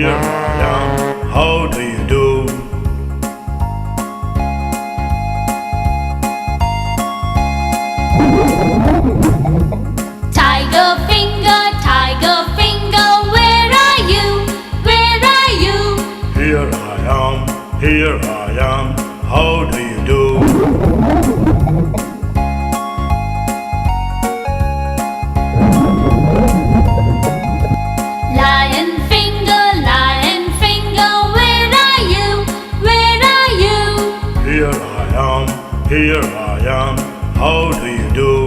Here I am, how do you do? Tiger finger, where are you? Where are you? Here I am, how do you do? Lion finger, where are you? Where are you? Here I am, how do you do?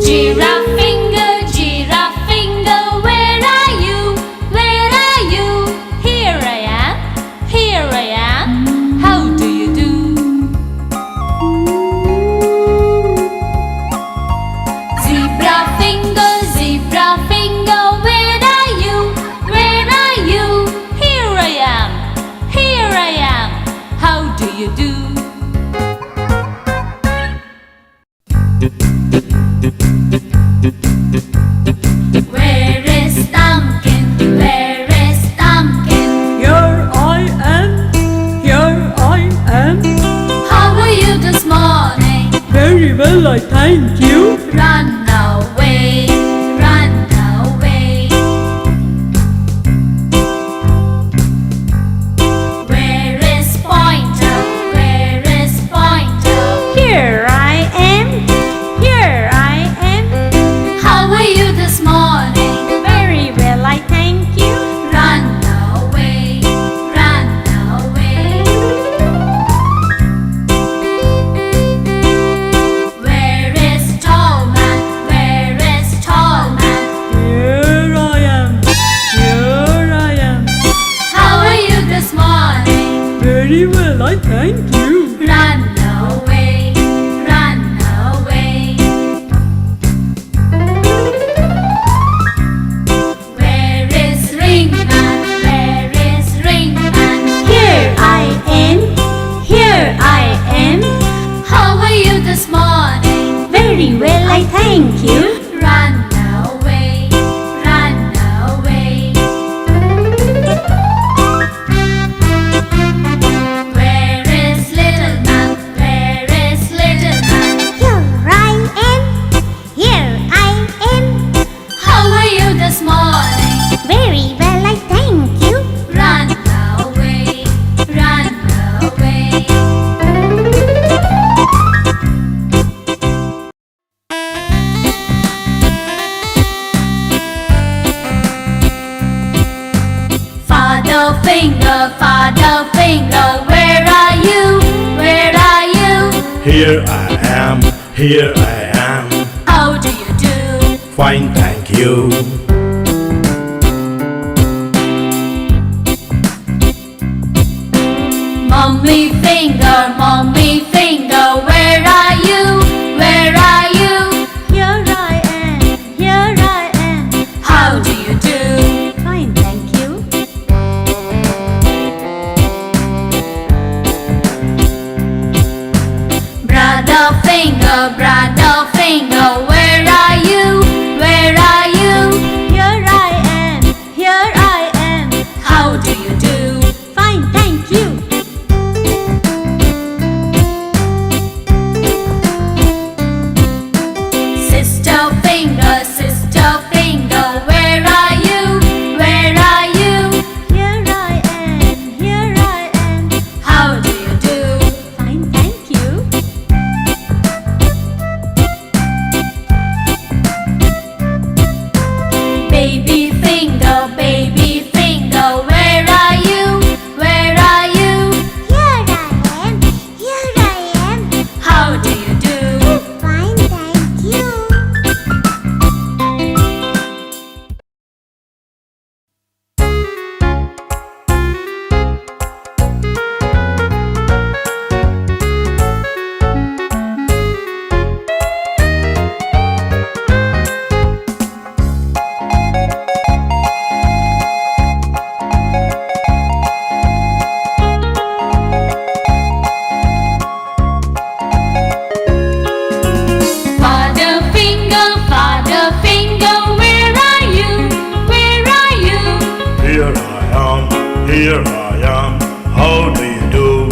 Giraffe finger, where are you? Where are you? Here I am, how do you do? Zebra finger, where are you? Where are you? Here I am, how do you do? Where is Pumpkin? Where is Pumpkin? Here I am. How are you this morning? Very well, I thank you. Run away, run away. Where is Pointer? Where is Pointer? Here I am. How are you this morning? Very well, I thank you. Run away, run away. Where is Tall Man? Where is Tall Man? Here I am. How are you this morning? Very well, I thank you. Run away, run away. Where is Ringman? Where is Ringman? Here I am. How are you this morning? Very well, I thank you. Run away, run away. Where is Little Man? Where is Little Man? Here I am. How are you this morning? Very well, I thank you. Run away, run away. Father finger, where are you? Where are you? Here I am, How do you do? fine, thank you. Mommy finger, where are you? Where are you? Here I am. How do you do? Fine, thank you. Brother finger, where are you? Where are you? Here I am, how do you do?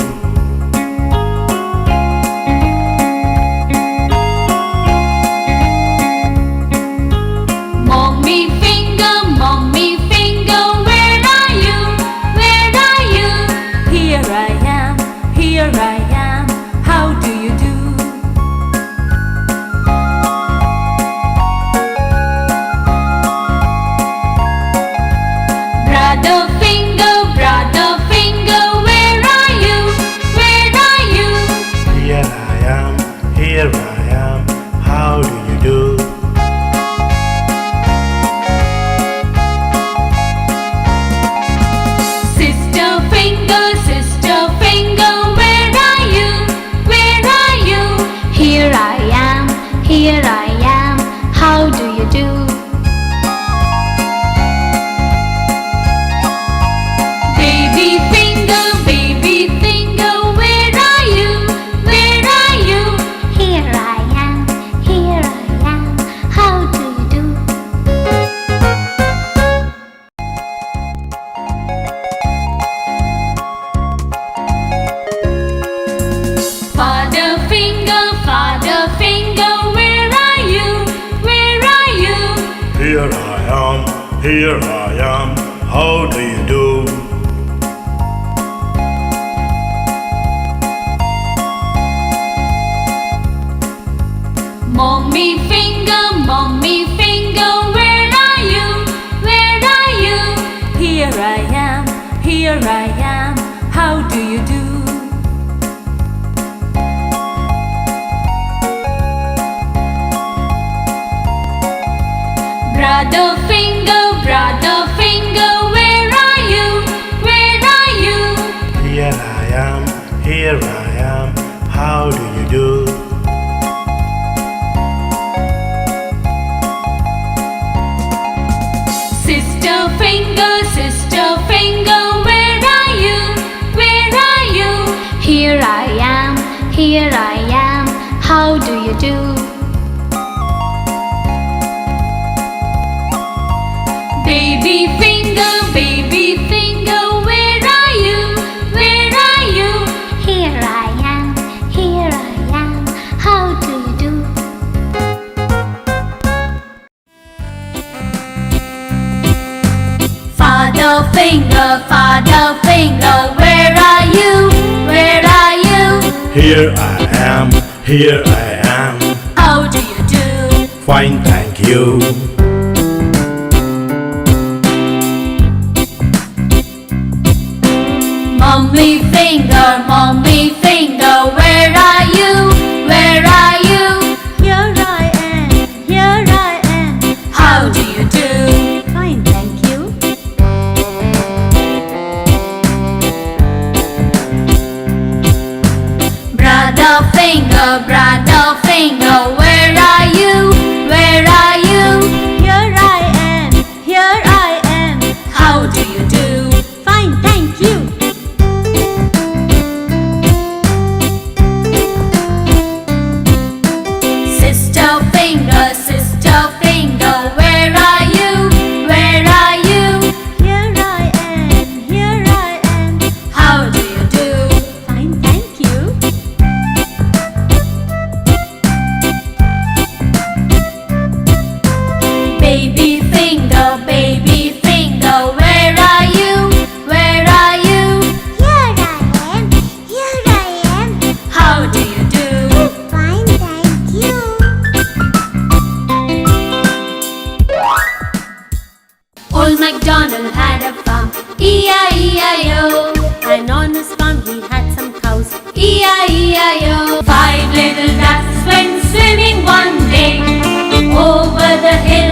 Mommy finger, where are you? Where are you? Here I am, how do you do? Brother finger, where are you? Where are you? Here I am, how do you do? Sister finger, where are you? Where are you? Here I am, how do you do? Baby finger, where are you? Where are you? Here I am, how do you do? Father finger, where are you? Where are you? Here I am, how do you do? Mommy finger, where are you? Where are you? Here I am, how do you do? Brother finger, where are you? Where are you? Here I am, how do you do? Sister finger, where are you? Where are you? Here I am, how do you do? Baby finger, where are you? Where are you? Here I am, how do you do? Father finger, where are you? Where are you? Here I am, How do you do? fine, thank you. Mommy finger, where are you? Where are you? Here I am, How do you do? fine, thank you. Brother finger, where are you? Where are you? Here I am, How do you do? fine, thank you. Sister finger, where are you? Where are you? Here I am, How do you do? fine, thank you. Baby finger, where are you? Where are you? Here I am, How do you do? fine, thank you. Old MacDonald had a farm, E-I-E-I-O. And on his farm he had some cows. E-I-E-I-O. 5 little ducks went swimming one day over the hill